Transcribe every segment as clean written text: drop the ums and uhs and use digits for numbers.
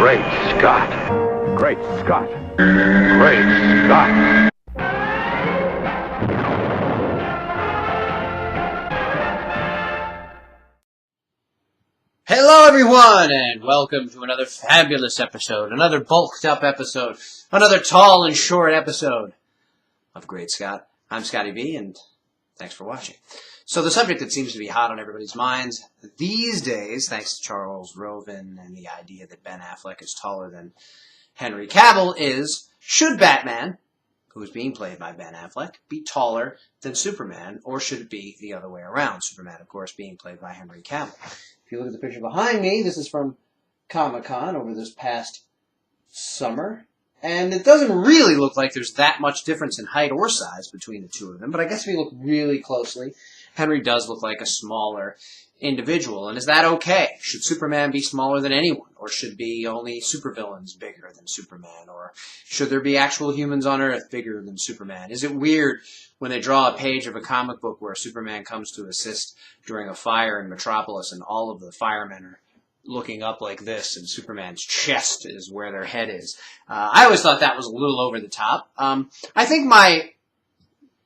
Great Scott. Great Scott. Great Scott. Hello everyone, and welcome to another fabulous episode, another bulked up episode, another tall and short episode of Great Scott. I'm Scotty B, and thanks for watching. So the subject that seems to be hot on everybody's minds these days, thanks to Charles Roven and the idea that Ben Affleck is taller than Henry Cavill, is, should Batman, who is being played by Ben Affleck, be taller than Superman, or should it be the other way around? Superman, of course, being played by Henry Cavill. If you look at the picture behind me, this is from Comic-Con over this past summer. And it doesn't really look like there's that much difference in height or size between the two of them. But I guess if you look really closely, Henry does look like a smaller individual. And is that okay? Should Superman be smaller than anyone? Or should be only supervillains bigger than Superman? Or should there be actual humans on Earth bigger than Superman? Is it weird when they draw a page of a comic book where Superman comes to assist during a fire in Metropolis and all of the firemen are looking up like this and Superman's chest is where their head is? I always thought that was a little over the top.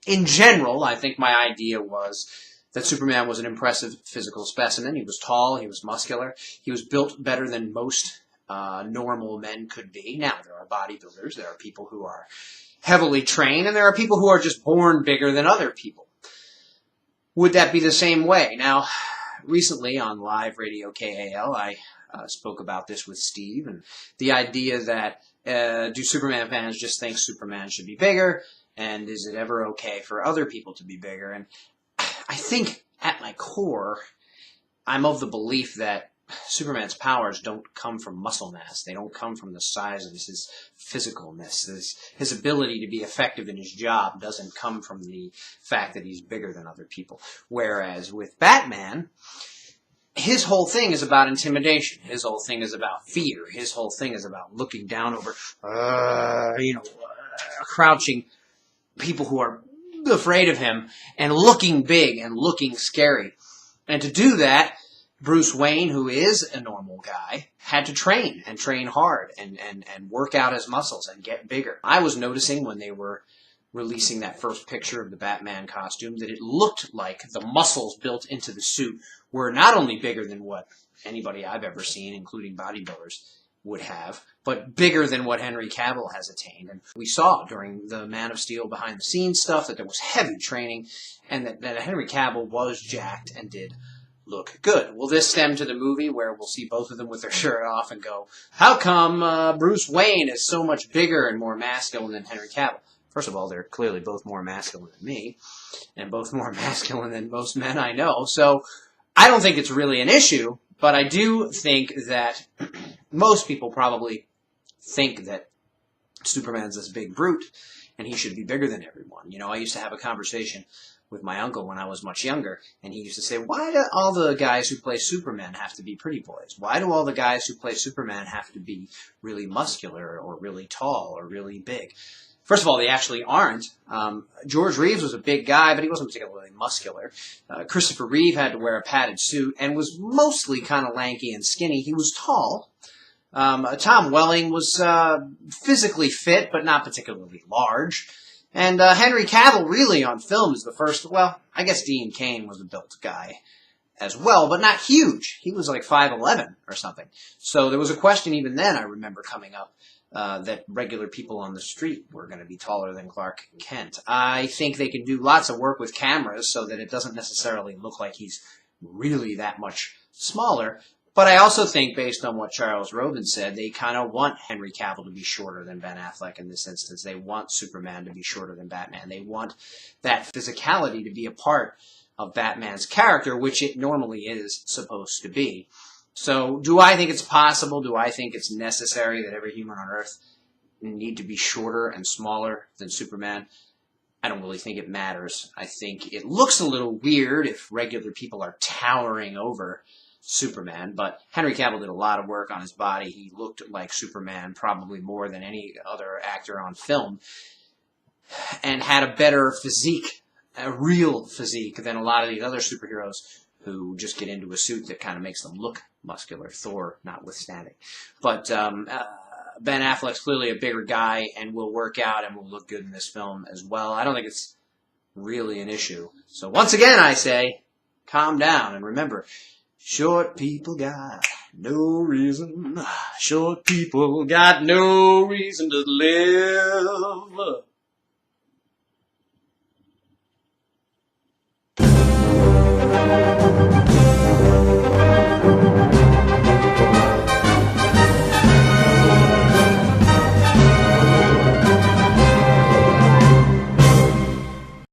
In general, I think my idea was that Superman was an impressive physical specimen. He was tall, he was muscular, he was built better than most normal men could be. Now, there are bodybuilders, there are people who are heavily trained, and there are people who are just born bigger than other people. Would that be the same way? Now, recently on Live Radio KAL, I spoke about this with Steve, and the idea that do Superman fans just think Superman should be bigger, and is it ever okay for other people to be bigger? And I think at my core, I'm of the belief that Superman's powers don't come from muscle mass. They don't come from the size of his physicalness. His ability to be effective in his job doesn't come from the fact that he's bigger than other people. Whereas with Batman, his whole thing is about intimidation. His whole thing is about fear. His whole thing is about looking down over, crouching people who are afraid of him and looking big and looking scary. And to do that, Bruce Wayne, who is a normal guy, had to train and train hard and work out his muscles and get bigger. I was noticing when they were releasing that first picture of the Batman costume that it looked like the muscles built into the suit were not only bigger than what anybody I've ever seen, including bodybuilders, would have, but bigger than what Henry Cavill has attained. And we saw during the Man of Steel behind-the-scenes stuff that there was heavy training and that Henry Cavill was jacked and did look good. Will this stem to the movie where we'll see both of them with their shirt off and go, how come Bruce Wayne is so much bigger and more masculine than Henry Cavill? First of all, they're clearly both more masculine than me, and both more masculine than most men I know. So I don't think it's really an issue, but I do think that most people probably think that Superman's this big brute, and he should be bigger than everyone. You know, I used to have a conversation with my uncle when I was much younger, and he used to say, why do all the guys who play Superman have to be pretty boys? Why do all the guys who play Superman have to be really muscular or really tall or really big? First of all, they actually aren't. George Reeves was a big guy, but he wasn't particularly muscular. Christopher Reeve had to wear a padded suit and was mostly kind of lanky and skinny. He was tall. Tom Welling was physically fit, but not particularly large. And Henry Cavill, really, on film, is the first. Well, I guess Dean Cain was a built guy as well, but not huge. He was like 5'11" or something. So there was a question even then, I remember, coming up, that regular people on the street were going to be taller than Clark Kent. I think they can do lots of work with cameras so that it doesn't necessarily look like he's really that much smaller. But I also think, based on what Charles Roven said, they kind of want Henry Cavill to be shorter than Ben Affleck in this instance. They want Superman to be shorter than Batman. They want that physicality to be a part of Batman's character, which it normally is supposed to be. So, do I think it's possible? Do I think it's necessary that every human on Earth need to be shorter and smaller than Superman? I don't really think it matters. I think it looks a little weird if regular people are towering over Superman, but Henry Cavill did a lot of work on his body. He looked like Superman probably more than any other actor on film and had a better physique, a real physique, than a lot of these other superheroes who just get into a suit that kind of makes them look muscular, Thor notwithstanding. But Ben Affleck's clearly a bigger guy and will work out and will look good in this film as well. I don't think it's really an issue. So once again, I say, calm down and remember, short people got no reason. Short people got no reason to live.